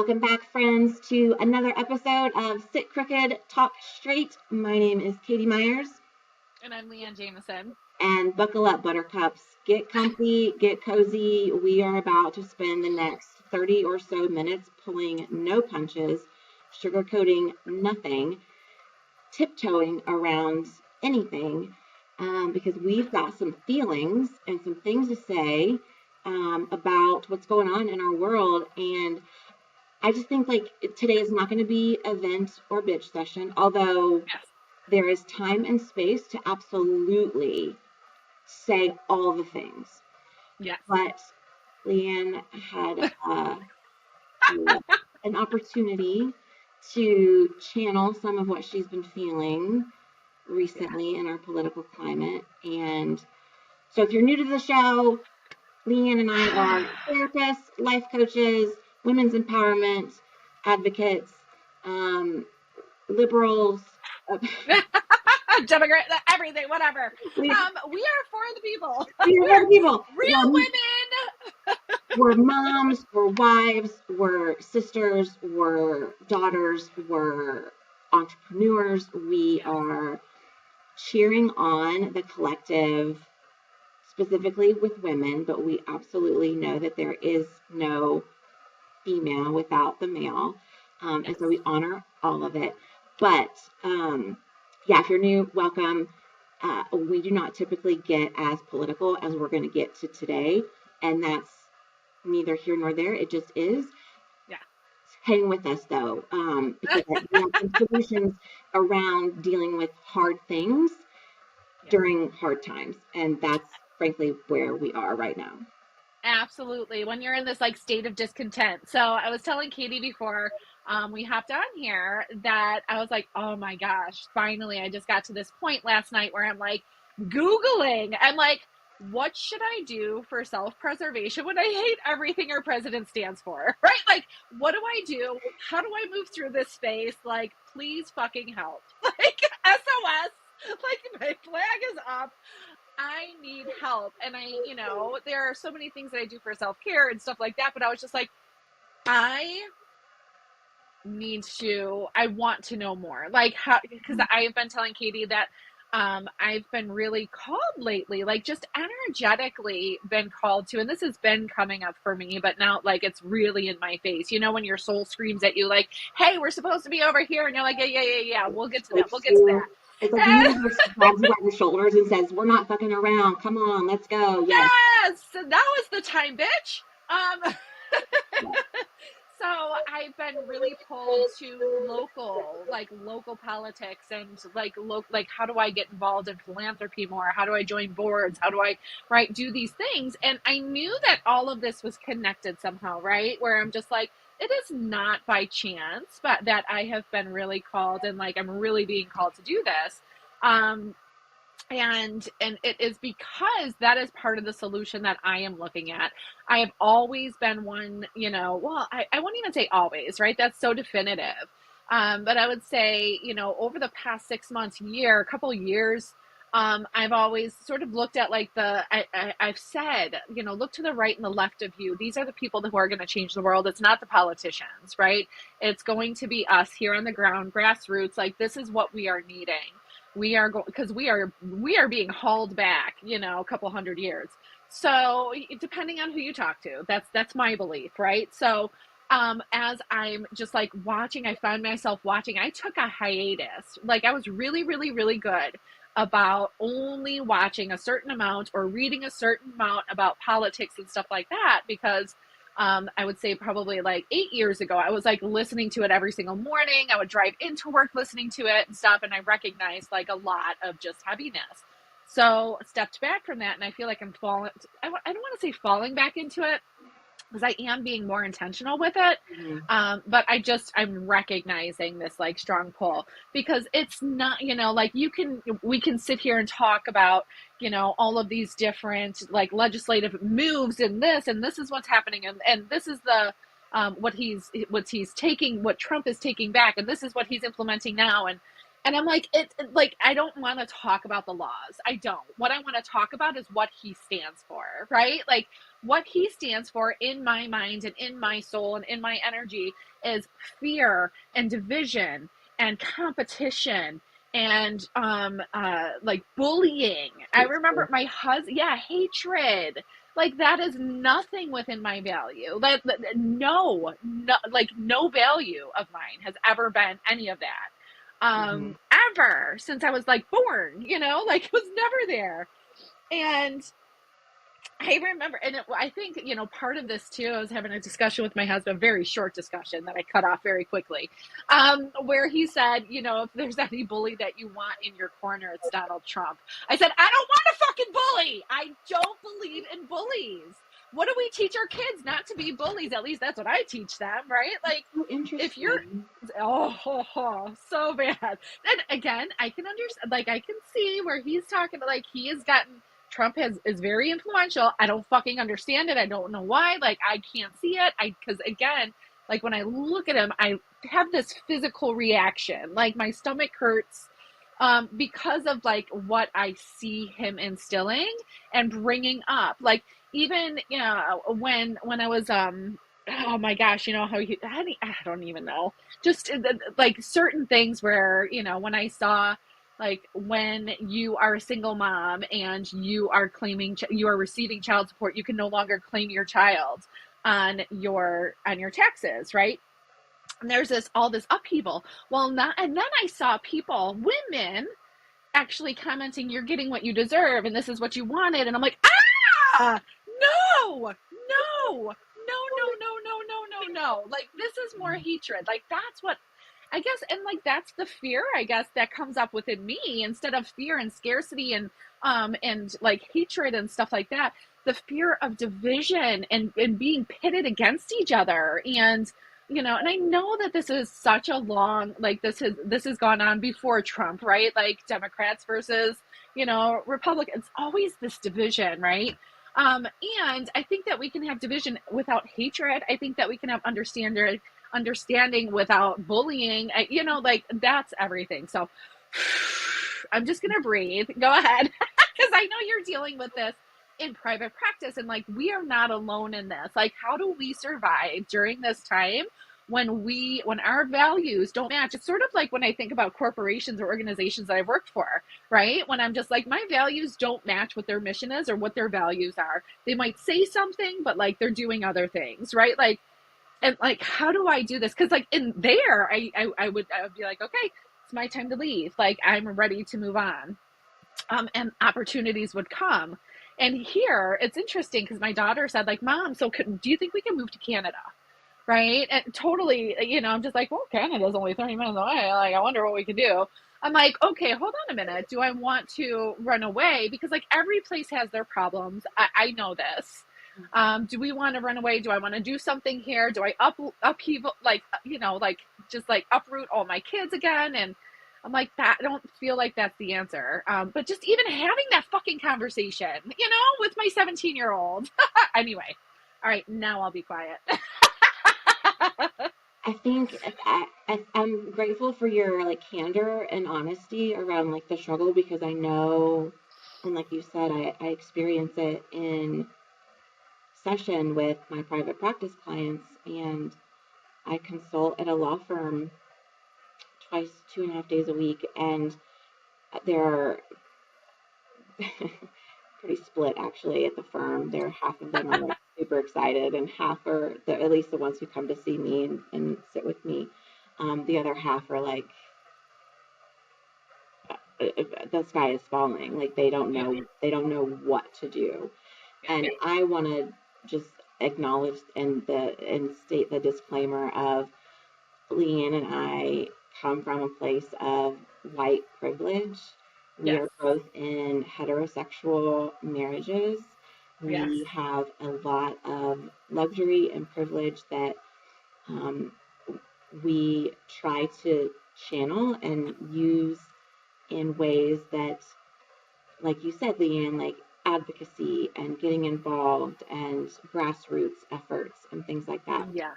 Welcome back, friends, to another episode of Sit Crooked, Talk Straight. My name is Katie Myers. And I'm Leanne Jameson. And buckle up, buttercups. Get comfy, get cozy. We are about to spend the next 30 or so minutes pulling no punches, sugarcoating nothing, tiptoeing around anything, because we've got some feelings and some things to say about what's going on in our world. And I just think today is not going to be a vent or bitch session, although yes, there is time and space to absolutely say all the things. Yes. But Leanne had an opportunity to channel some of what she's been feeling recently in our political climate. And so if you're new to the show, Leanne and I are therapists, life coaches, women's empowerment advocates, liberals, Democrat, everything, whatever. We are for the people. We are for the people. Real women. We're moms, we're wives, we're sisters, we're daughters, we're entrepreneurs. We are cheering on the collective, specifically with women, but we absolutely know that there is no female without the male. And so we honor all of it. But if you're new, welcome. We do not typically get as political as we're going to get to today. And that's neither here nor there. It just is. Yeah. Hang with us, though, because we have some solutions around dealing with hard things during hard times. And that's frankly where we are right now. Absolutely. When you're in this state of discontent. So I was telling Katie before we hopped on here that I was like, oh my gosh, finally I just got to this point last night where I'm Googling. I'm what should I do for self-preservation when I hate everything our president stands for, right? What do I do? How do I move through this space? Please fucking help. SOS, my flag is up. I need help. And there are so many things that I do for self-care and stuff like that, but I was just I want to know more. How, because I have been telling Katie that I've been really called lately, just energetically been called to, and this has been coming up for me, but now it's really in my face. When your soul screams at you hey, we're supposed to be over here, and you're yeah, we'll get to that. We'll get to that. It's the universe grabs you by your shoulders and says, we're not fucking around. Come on, let's go. Yes, so that was the time, bitch. So I've been really pulled to local politics and how do I get involved in philanthropy more? How do I join boards? How do I do these things? And I knew that all of this was connected somehow, right? Where I'm just it is not by chance, but that I have been really called and I'm really being called to do this. And it is because that is part of the solution that I am looking at. I have always been one, I wouldn't even say always, right? That's so definitive. But I would say, over the past 6 months, couple years, I've always sort of looked at I've said, look to the right and the left of you. These are the people who are going to change the world. It's not the politicians, right? It's going to be us here on the ground, grassroots. This is what we are needing. We are because we are being hauled back, a couple hundred years. So depending on who you talk to, that's my belief, right? So as I'm just watching, I found myself watching. I took a hiatus. I was really, really, really good about only watching a certain amount or reading a certain amount about politics and stuff like that, because I would say probably 8 years ago, I was listening to it every single morning. I would drive into work listening to it and stuff. And I recognized a lot of just heaviness. So stepped back from that. And I feel I'm falling, I don't want to say falling back into it, because I am being more intentional with it. Mm-hmm. But I'm recognizing this strong pull, because it's not, we can sit here and talk about, all of these different legislative moves and this is what's happening. And this is the, what Trump is taking back. And this is what he's implementing now. And And I'm like, it's like, I don't want to talk about the laws. I don't. What I want to talk about is what he stands for, right? Like, what he stands for in my mind and in my soul and in my energy is fear and division and competition and like bullying. I remember my husband, yeah, hatred. Like, that is nothing within my value. No, like, no value of mine has ever been any of that, Mm-hmm. ever since I was like born, like, it was never there. And I remember, and I think, part of this too, I was having a discussion with my husband, a very short discussion that I cut off very quickly, where he said, if there's any bully that you want in your corner, it's Donald Trump. I said, I don't want a fucking bully. I don't believe in bullies. What do we teach our kids? Not to be bullies. At least that's what I teach them, right? Like, So if you're, interesting. so bad. Then again, I can understand, like, I can see where he's talking, like, he has gotten, Trump is very influential. I don't fucking understand it. I don't know why. Like, I can't see it. Because again, like, when I look at him, I have this physical reaction. Like, my stomach hurts, because of like what I see him instilling and bringing up. Like, even, when I was oh my gosh, I don't even know. Just like certain things where, when I saw, like, when you are a single mom and you are claiming you are receiving child support, you can no longer claim your child on your taxes, right? And there's all this upheaval. Well, not, and then I saw people, women, actually commenting, "You're getting what you deserve, and this is what you wanted," and I'm like, ah, no, no, no, no, no, no, no, no, no. Like, this is more hatred. Like, that's what I guess, and like, that's the fear, I guess, that comes up within me, instead of fear and scarcity and like hatred and stuff like that. The fear of division and being pitted against each other, and I know that this is such a long, like, this has gone on before Trump, right? Like, Democrats versus, Republicans, always this division, right? And I think that we can have division without hatred. I think that we can have understanding without bullying. Like, that's everything. So I'm just gonna breathe. Go ahead, because I know you're dealing with this in private practice, and like, we are not alone in this. Like, how do we survive during this time when our values don't match? It's sort of like when I think about corporations or organizations that I've worked for, right? When I'm just like, my values don't match what their mission is or what their values are. They might say something, but like, they're doing other things, right? Like, and like, how do I do this? Because like, in there, I would be like, okay, it's my time to leave. Like, I'm ready to move on. And opportunities would come. And here, it's interesting because my daughter said, like, Mom, so do you think we can move to Canada? Right? And totally, I'm just like, well, Canada's only 30 minutes away. Like, I wonder what we could do. I'm like, okay, hold on a minute. Do I want to run away? Because like, every place has their problems. I know this. Do we want to run away? Do I want to do something here? Do I upheaval, like, like, just like uproot all my kids again? And I'm like, that, I don't feel like that's the answer. But just even having that fucking conversation, with my 17-year-old. Anyway, all right, now I'll be quiet. I think I'm grateful for your like candor and honesty around like the struggle, because I know, and like you said, I experience it in session with my private practice clients, and I consult at a law firm twice, 2.5 days a week, and there are pretty split actually at the firm. There, half of them are like super excited, and half are at least the ones who come to see me and sit with me. The other half are like, the sky is falling. Like, they don't Yeah. know what to do. And I want to just acknowledge and state the disclaimer of, Leanne and I come from a place of white privilege. We Yes. are both in heterosexual marriages. Yes. We have a lot of luxury and privilege that um, we try to channel and use in ways that, like you said, Leanne, like advocacy and getting involved and grassroots efforts and things like that. Yeah.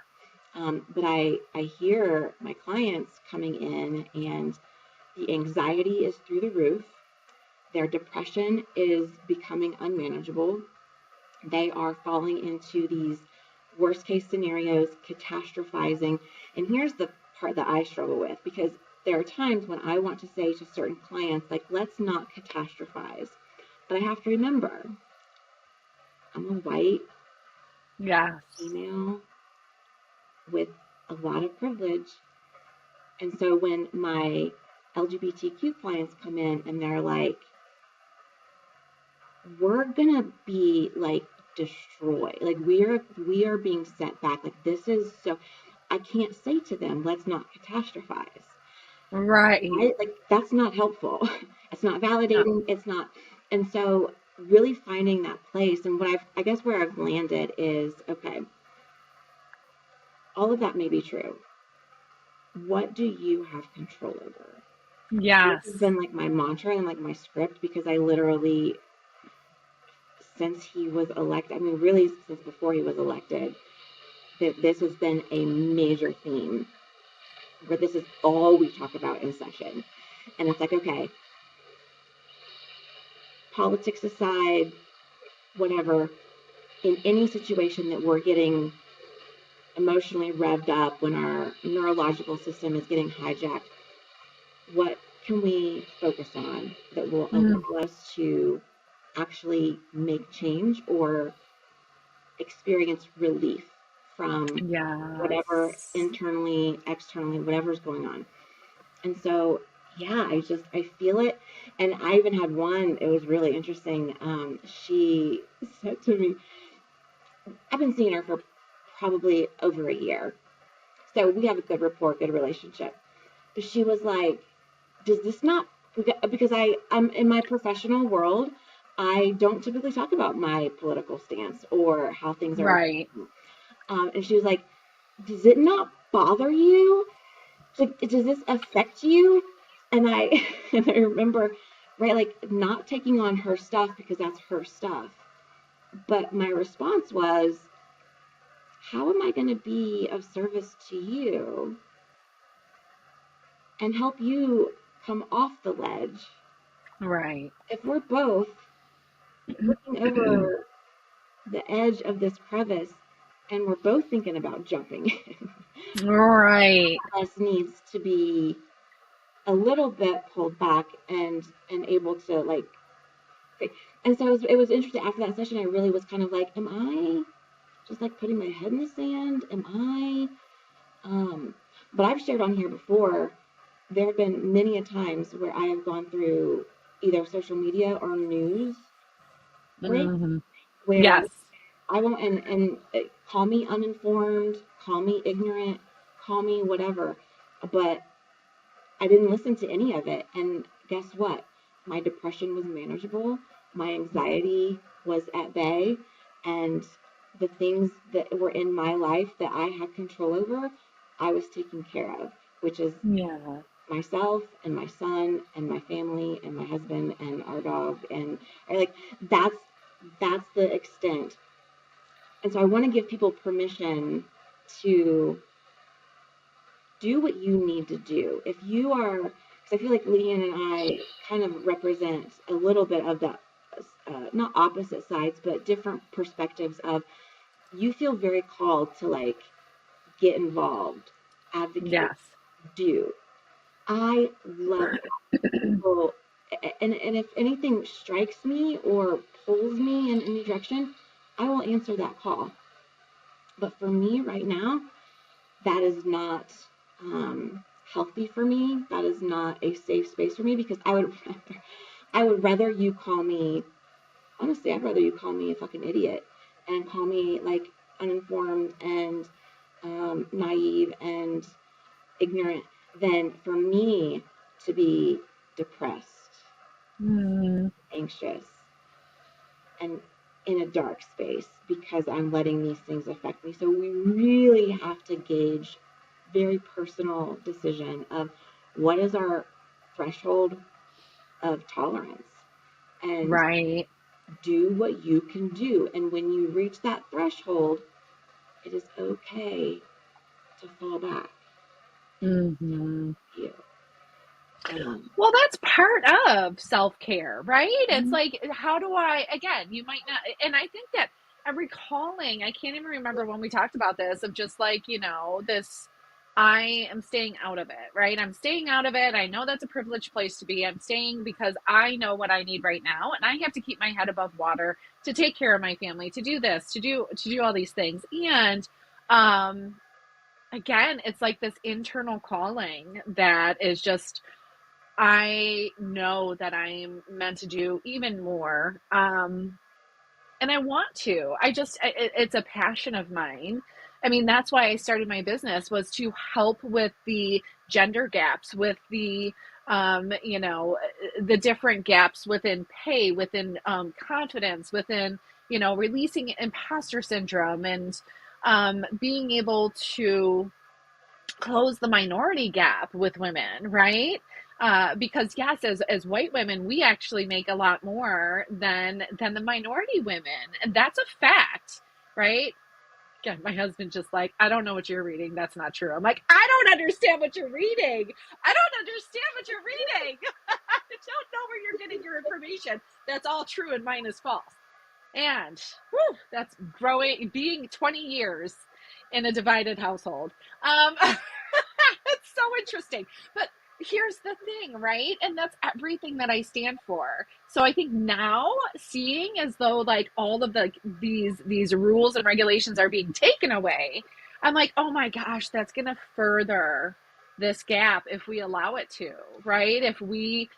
But I hear my clients coming in, and The anxiety is through the roof. Their depression is becoming unmanageable. They are falling into these worst case scenarios, catastrophizing. And here's the part that I struggle with, because there are times when I want to say to certain clients, like, let's not catastrophize. But I have to remember, I'm a white Yes. female with a lot of privilege. And so when my LGBTQ clients come in and they're like, we're gonna be like destroyed, like we are being sent back, like this is so, I can't say to them, let's not catastrophize. Right. Like that's not helpful. It's not No. validating. It's not. And so really finding that place, and I guess where I've landed is, okay, all of that may be true. What do you have control over? This Yes. has been like my mantra and like my script, because I literally, since he was elected, I mean, really since before he was elected, that this has been a major theme where this is all we talk about in session. And it's like, okay, politics aside, whatever, in any situation that we're getting emotionally revved up, when our neurological system is getting hijacked, what can we focus on that will Mm, allow us to actually make change or experience relief from whatever yes. internally, externally, whatever's going on? And so, yeah, I feel it. And I even had one, it was really interesting. She said to me, I've been seeing her for probably over a year. So we have a good rapport, good relationship. But she was like, does this not, because I'm in my professional world, I don't typically talk about my political stance or how things are. Right. And she was like, does it not bother you? Like, does this affect you? And I, and I remember, right, like not taking on her stuff because that's her stuff. But my response was, how am I going to be of service to you and help you come off the ledge Right. if we're both looking over the edge of this crevice and we're both thinking about jumping in? Right. Us needs to be a little bit pulled back and able to like. And so it was interesting. After that session, I really was kind of like, am I just like putting my head in the sand? Am I? But I've shared on here before, there have been many a times where I have gone through either social media or news breaks Hmm. where Yes. I won't, and call me uninformed, call me ignorant, call me whatever, but I didn't listen to any of it. And guess what? My depression was manageable. My anxiety was at bay. And the things that were in my life that I had control over, I was taking care of, which is Yeah. myself and my son and my family and my husband and our dog. And like, that's, that's the extent. And so I want to give people permission to do what you need to do. If you are, because I feel like Leanne and I kind of represent a little bit of the, not opposite sides, but different perspectives of, you feel very called to like get involved, advocate, Yes. do. I love people, and if anything strikes me or pulls me in any direction, I will answer that call. But for me right now, that is not healthy for me. That is not a safe space for me, because I would rather you call me, honestly, I'd rather you call me a fucking idiot and call me like uninformed and naive and ignorant than for me to be depressed, Mm, anxious, and in a dark space because I'm letting these things affect me. So we really have to gauge very personal decision of what is our threshold of tolerance, and right. do what you can do. And when you reach that threshold, it is okay to fall back and Hmm. you. Well, that's part of self care, right? It's Mhm. like, how do I, again, you might not, and I think that I'm recalling, I can't even remember when we talked about this, of just like, this, I am staying out of it, right? I'm staying out of it. I know that's a privileged place to be. I'm staying because I know what I need right now, and I have to keep my head above water to take care of my family, to do this, to do all these things. And, um, again, it's like this internal calling that is just, I know that I'm meant to do even more. And I want to. It's a passion of mine. I mean, that's why I started my business, was to help with the gender gaps, with the different gaps within pay, within confidence, within, releasing imposter syndrome, and being able to close the minority gap with women, right? Because yes, as white women, we actually make a lot more than the minority women, and that's a fact, right? Again, my husband just like, I don't know what you're reading. That's not true. I'm like, I don't understand what you're reading. I don't understand what you're reading. I don't know where you're getting your information. That's all true and mine is false. And whew, that's growing, being 20 years in a divided household. It's so interesting. But here's the thing, right? And that's everything that I stand for. So I think now, seeing as though like all of these rules and regulations are being taken away, I'm like, oh my gosh, that's gonna further this gap if we allow it to, right? If we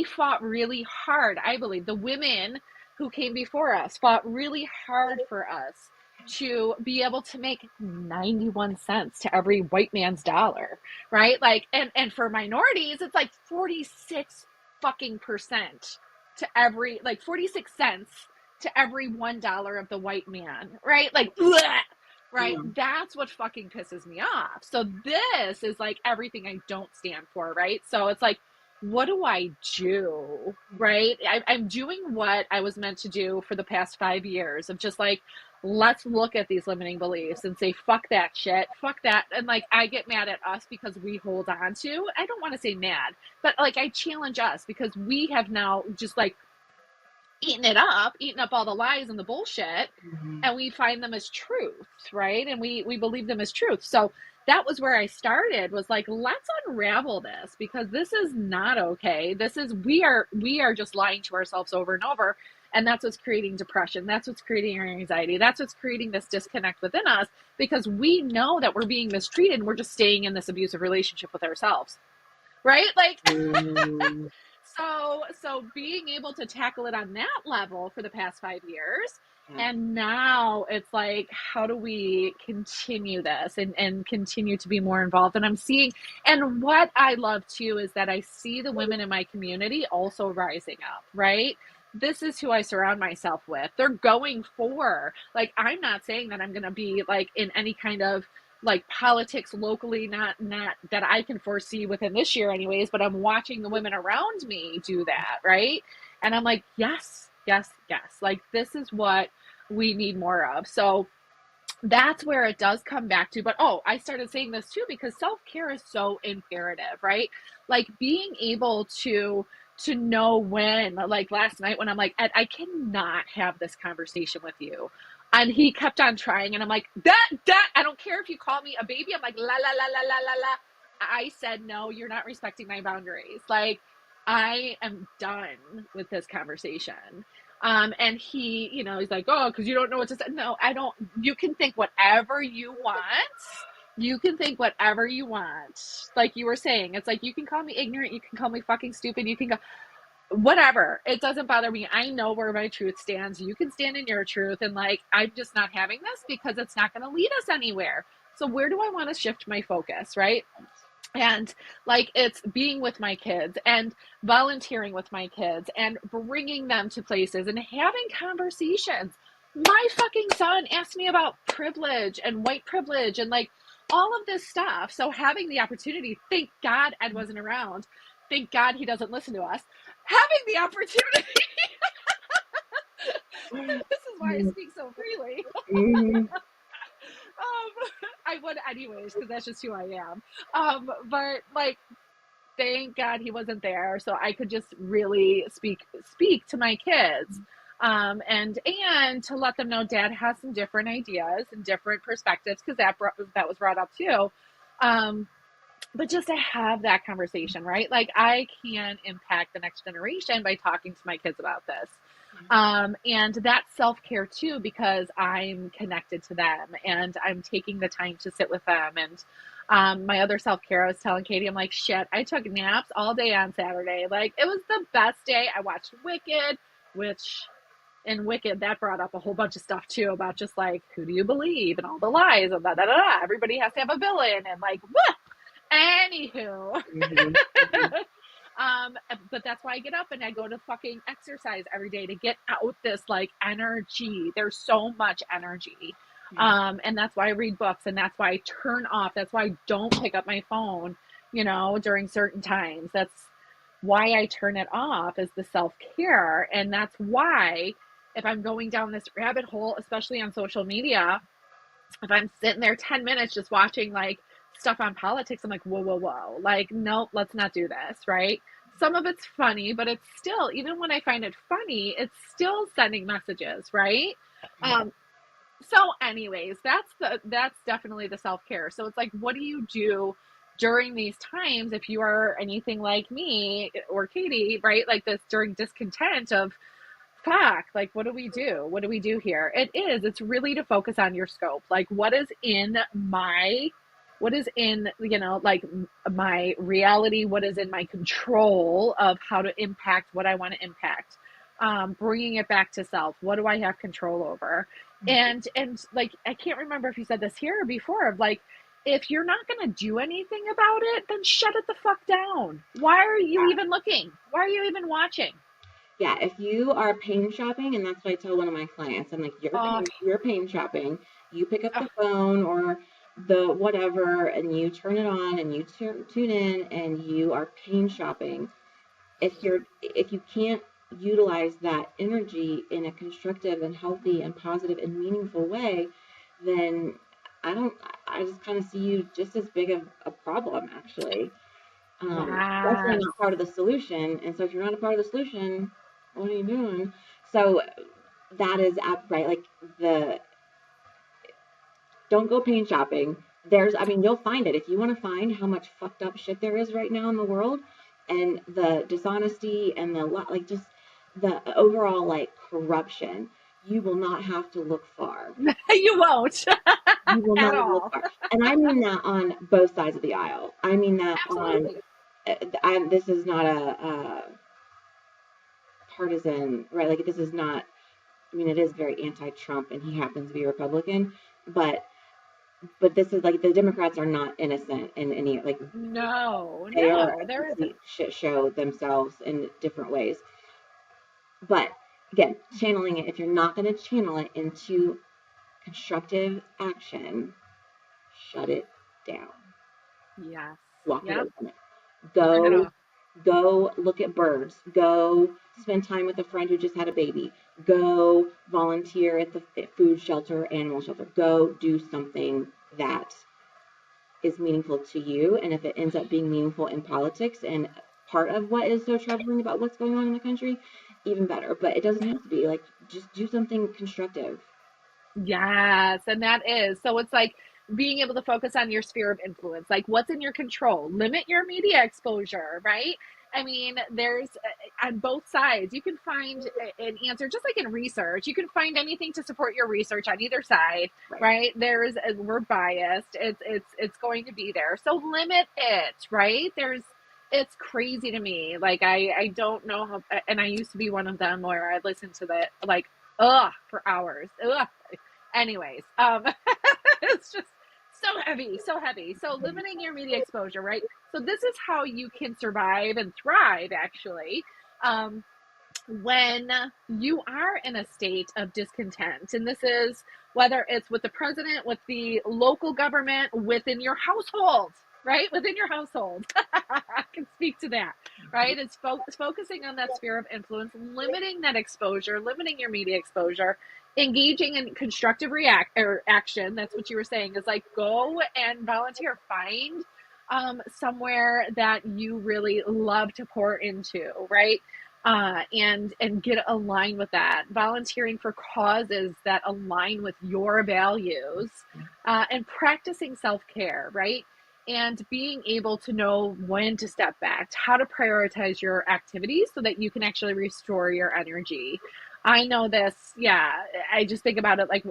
fought really hard, I believe the women who came before us fought really hard for us to be able to make 91 cents to every white man's dollar, right? Like, and for minorities, it's like 46 fucking percent to every, like 46 cents to every $1 of the white man, right? Like, bleh, right? Yeah. That's what fucking pisses me off. So this is like everything I don't stand for, right? So it's like, what do I do? Right? I'm doing what I was meant to do for the past 5 years, of just like, let's look at these limiting beliefs and say, fuck that shit, fuck that. And like, I get mad at us because we hold on to, I don't want to say mad, but like, I challenge us because we have now just like eaten up all the lies and the bullshit, Mhm. and we find them as truth, right? And we believe them as truth. So that was where I started, was like, let's unravel this, because this is not okay. This is, we are just lying to ourselves over and over, and that's what's creating depression, that's what's creating our anxiety, that's what's creating this disconnect within us, because we know that we're being mistreated, and we're just staying in this abusive relationship with ourselves, right? Like, Mhm. so being able to tackle it on that level for the past 5 years, Yeah. and now it's like, how do we continue this, and continue to be more involved? And I'm seeing, and what I love too is that I see the women in my community also rising up, right? This is who I surround myself with. They're going for, like, I'm not saying that I'm going to be like in any kind of like politics locally, not that I can foresee within this year anyways, but I'm watching the women around me do that, right? And I'm like, yes, yes, yes, like, this is what we need more of. So that's where it does come back to. But oh, I started saying this too because self-care is so imperative, right? Like, being able to know when, like last night when I'm like, Ed, I cannot have this conversation with you, and he kept on trying, and I'm like, that I don't care if you call me a baby. I'm like, la la la la la la la. I said, no, you're not respecting my boundaries. Like, I am done with this conversation. And he, he's like, oh, because you don't know what to say. No, I don't. You can think whatever you want. You can think whatever you want. Like you were saying, it's like, you can call me ignorant. You can call me fucking stupid. You can go, whatever. It doesn't bother me. I know where my truth stands. You can stand in your truth. And like, I'm just not having this because it's not going to lead us anywhere. So where do I want to shift my focus, right? And like, it's being with my kids and volunteering with my kids and bringing them to places and having conversations. My fucking son asked me about privilege and white privilege and like all of this stuff. So having the opportunity, thank God Ed wasn't around, thank God he doesn't listen to us, having the opportunity, this is why I speak so freely. Mhm. I would anyways, because that's just who I am. But like, thank God he wasn't there, so I could just really speak to my kids, and to let them know Dad has some different ideas and different perspectives, because that was brought up too. Um, but just to have that conversation, right? Like, I can impact the next generation by talking to my kids about this. And that's self care too, because I'm connected to them and I'm taking the time to sit with them. And my other self care, I was telling Katie, I'm like, shit, I took naps all day on Saturday. Like, it was the best day. I watched Wicked, which in Wicked, that brought up a whole bunch of stuff too about just like, who do you believe and all the lies and da da da. Everybody has to have a villain and like, what? Anywho. Mm-hmm. Mm-hmm. But that's why I get up and I go to fucking exercise every day to get out this like energy. There's so much energy. And that's why I read books, and that's why I turn off. That's why I don't pick up my phone, during certain times. That's why I turn it off, is the self-care. And that's why if I'm going down this rabbit hole, especially on social media, if I'm sitting there 10 minutes just watching like stuff on politics, I'm like, whoa, whoa, whoa. Like, nope, let's not do this, right? Some of it's funny, but it's still, even when I find it funny, it's still sending messages, right? Um, so anyways, that's definitely the self-care. So it's like, what do you do during these times if you are anything like me or Katie, right? Like this during discontent of, fuck, like, what do we do? What do we do here? It's really to focus on your scope. Like, what is in, like my reality, what is in my control of how to impact what I want to impact. Bringing it back to self. What do I have control over? And like, I can't remember if you said this here or before, of like, if you're not going to do anything about it, then shut it the fuck down. Why are you even looking? Why are you even watching? Yeah, if you are pain shopping, and that's what I tell one of my clients, I'm like, Uh, you're pain shopping. You pick up uh, the phone or the whatever, and you turn it on, and you tune in, and you are pain shopping. If you can't utilize that energy in a constructive and healthy and positive and meaningful way, then I don't. I just kind of see you just as big of a problem, actually. Definitely yes. not part of the solution. And so if you're not a part of the solution, what are you doing? So that is right. Like the don't go pain shopping. You'll find it if you want to find how much fucked up shit there is right now in the world, and the dishonesty and like just the overall like corruption. You will not have to look far. You won't. You will At not have to look all. far. And I mean that on both sides of the aisle. I mean that on. Absolutely. This is not a partisan, right? Like this is not. I mean, it is very anti-Trump, and he happens to be a Republican, but this is like the Democrats are not innocent in any like No, they are no, a there isn't. complete shit show themselves in different ways. But again, channeling it, if you're not going to channel it into constructive action, shut it down. Yes. Walk away Yep. from it. Turn it Go off. go look at birds. Go spend time with a friend who just had a baby. Go volunteer at the food shelter, animal shelter. Go do something that is meaningful to you. And if it ends up being meaningful in politics and part of what is so troubling about what's going on in the country, even better. But it doesn't have to be like just do something constructive. Yes, and that is. So it's like being able to focus on your sphere of influence, like what's in your control. Limit your media exposure, right? I mean, there's on both sides, you can find an answer, just like in research. You can find anything to support your research on either side, Right. right? We're biased. It's going to be there. So limit it, right? It's crazy to me. Like I don't know how, and I used to be one of them where I listened to the like for hours. Ugh. Anyways, it's just so heavy, so heavy. So limiting your media exposure, right? So this is how you can survive and thrive, actually, um, when you are in a state of discontent. And this is whether it's with the president, with the local government, within your household, right? Within your household. I can speak to that, right? It's focusing on that sphere of influence, limiting that exposure, limiting your media exposure, engaging in constructive react or action. That's what you were saying, is like go and volunteer, find somewhere that you really love to pour into, right? And get aligned with that. Volunteering for causes that align with your values, and practicing self care, right? And being able to know when to step back, how to prioritize your activities so that you can actually restore your energy. I know this, yeah. I just think about it like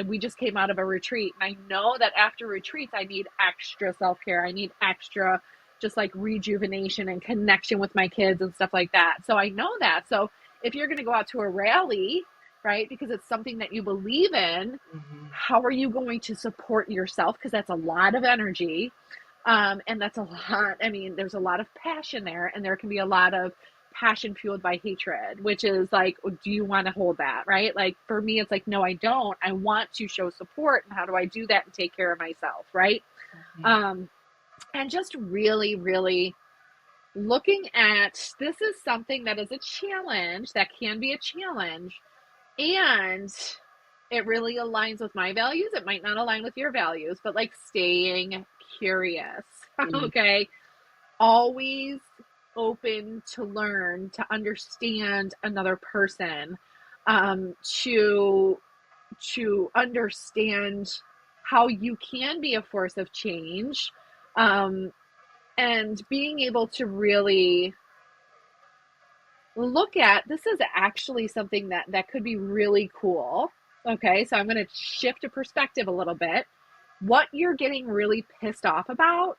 we just came out of a retreat, and I know that after retreats, I need extra self care. I need extra just like rejuvenation and connection with my kids and stuff like that. So I know that. So if you're going to go out to a rally, right, because it's something that you believe in, how are you going to support yourself? Because that's a lot of energy. And that's a lot. I mean, there's a lot of passion there, and there can be a lot of passion fueled by hatred, which is like, do you want to hold that, right? Like for me, it's like, no, I don't. I want to show support. And how do I do that and take care of myself, right? And just really, really looking at this is something that is a challenge, that can be a challenge, and it really aligns with my values. It might not align with your values, but like staying curious. Okay. Always open to learn, to understand another person, to understand how you can be a force of change, and being able to really look at this is actually something that could be really cool. Okay, so I'm going to shift a perspective a little bit. What you're getting really pissed off about,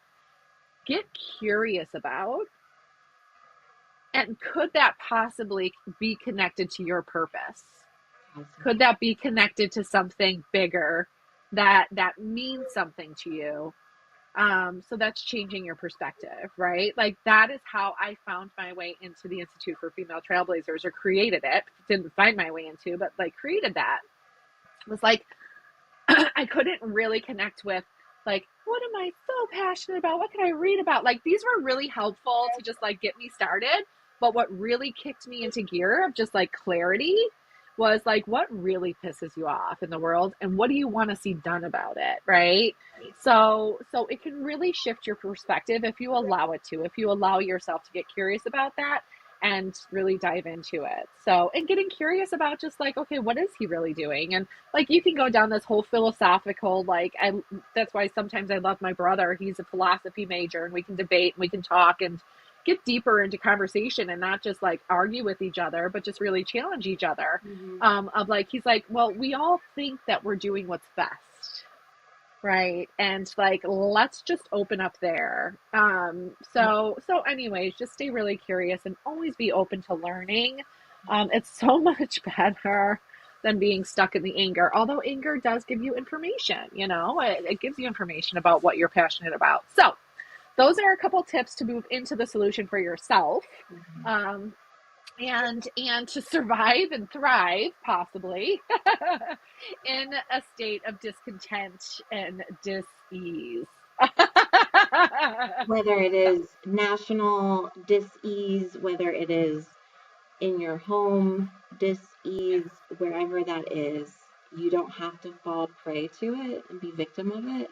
get curious about, and could that possibly be connected to your purpose? Could that be connected to something bigger that means something to you? So that's changing your perspective, right? Like that is how I found my way into the Institute for Female Trailblazers, or created it. Didn't find my way into, but like created that. It was like I couldn't really connect with like, what am I so passionate about? What can I read about? Like these were really helpful to just like get me started. But what really kicked me into gear of just like clarity was like, what really pisses you off in the world, and what do you want to see done about it, right? So it can really shift your perspective if you allow it to, if you allow yourself to get curious about that and really dive into it. So, and getting curious about just like, okay, what is he really doing? And like, you can go down this whole philosophical, like, that's why sometimes I love my brother. He's a philosophy major, and we can debate and we can talk and get deeper into conversation, and not just like argue with each other, but just really challenge each other. Of like, he's like, well, we all think that we're doing what's best, right? And like, let's just open up there. So anyways, just stay really curious and always be open to learning. It's so much better than being stuck in the anger, although anger does give you information. It gives you information about what you're passionate about. So those are a couple tips to move into the solution for yourself, and to survive and thrive, possibly, in a state of discontent and dis-ease. Whether it is national dis-ease, whether it is in your home dis-ease, wherever that is, you don't have to fall prey to it and be victim of it.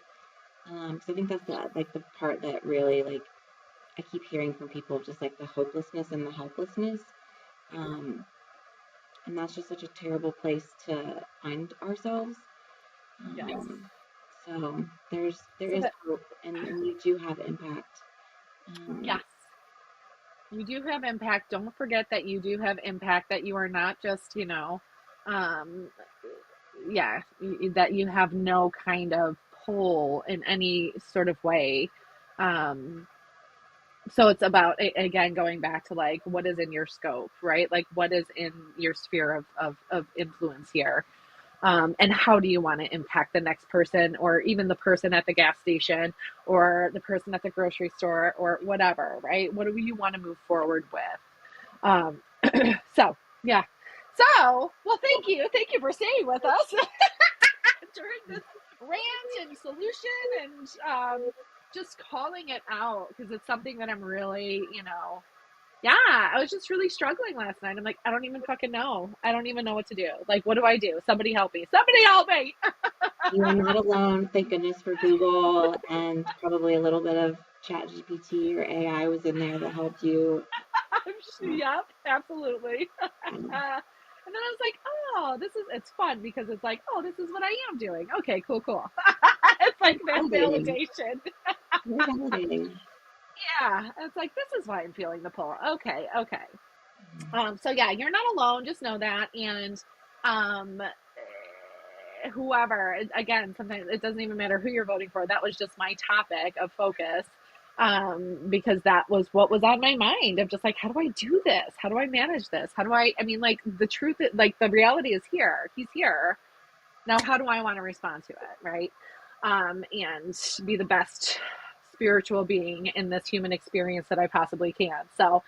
So I think that's the part that really, like, I keep hearing from people, just like the hopelessness and the helplessness. And that's just such a terrible place to find ourselves. Yes. So there is hope, and you do have impact. Yes. You do have impact. Don't forget that you do have impact, that you are not just, that you have no kind of pull in any sort of way. So it's about, again, going back to like, what is in your scope, right? Like what is in your sphere of influence here? And how do you want to impact the next person, or even the person at the gas station, or the person at the grocery store, or whatever, right? What do you want to move forward with? So, yeah. So, well, thank you. Thank you for staying with us during this rant and solution, and just calling it out, because it's something that I'm really, I was just really struggling last night. I'm like, I don't even fucking know. I don't even know what to do. Like, what do I do? Somebody help me. Somebody help me. You are not alone. Thank goodness for Google, and probably a little bit of ChatGPT or AI was in there that helped you. Yep, absolutely. Um, And then I was like, oh, it's fun because it's like, oh, this is what I am doing. Okay, cool, cool. It's like that Validating. validation. Very validating. Yeah, it's like, this is why I'm feeling the pull. Okay, okay. So yeah, you're not alone. Just know that. And whoever, again, sometimes it doesn't even matter who you're voting for. That was just my topic of focus, because that was what was on my mind of just like, how do I do this? How do I manage this? How do I mean, like, the truth, like, the reality is here. He's here. Now, how do I want to respond to it? Right. And be the best spiritual being in this human experience that I possibly can. So,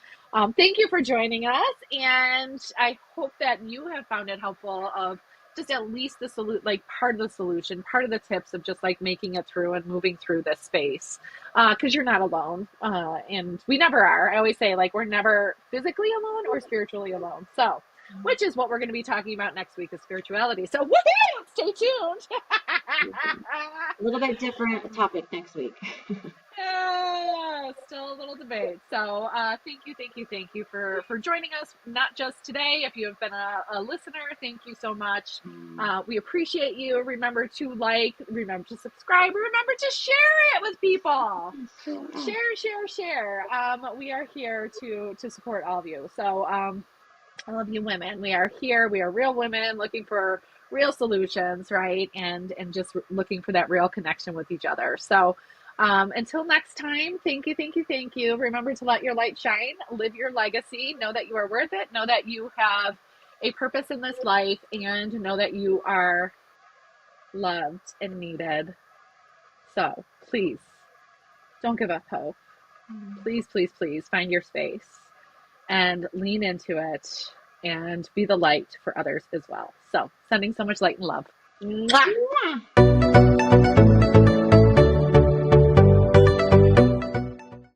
thank you for joining us. And I hope that you have found it helpful of just at least the like part of the solution, part of the tips of just like making it through and moving through this space. Cause you're not alone. And we never are. I always say, like, we're never physically alone or spiritually alone. So, which is what we're going to be talking about next week, is spirituality. So woohoo! Stay tuned. A little bit different topic next week. Yeah, still a little debate. So thank you for joining us. Not just today. If you have been a listener, thank you so much. We appreciate you. Remember to like, remember to subscribe, remember to share it with people. Share. We are here to support all of you. So I love you, women. We are here. We are real women looking for real solutions, right? And just looking for that real connection with each other. So until next time, thank you. Remember to let your light shine, live your legacy, know that you are worth it, know that you have a purpose in this life, and know that you are loved and needed. So please don't give up hope. Please find your space and lean into it and be the light for others as well. So, sending so much light and love. Mwah! Yeah.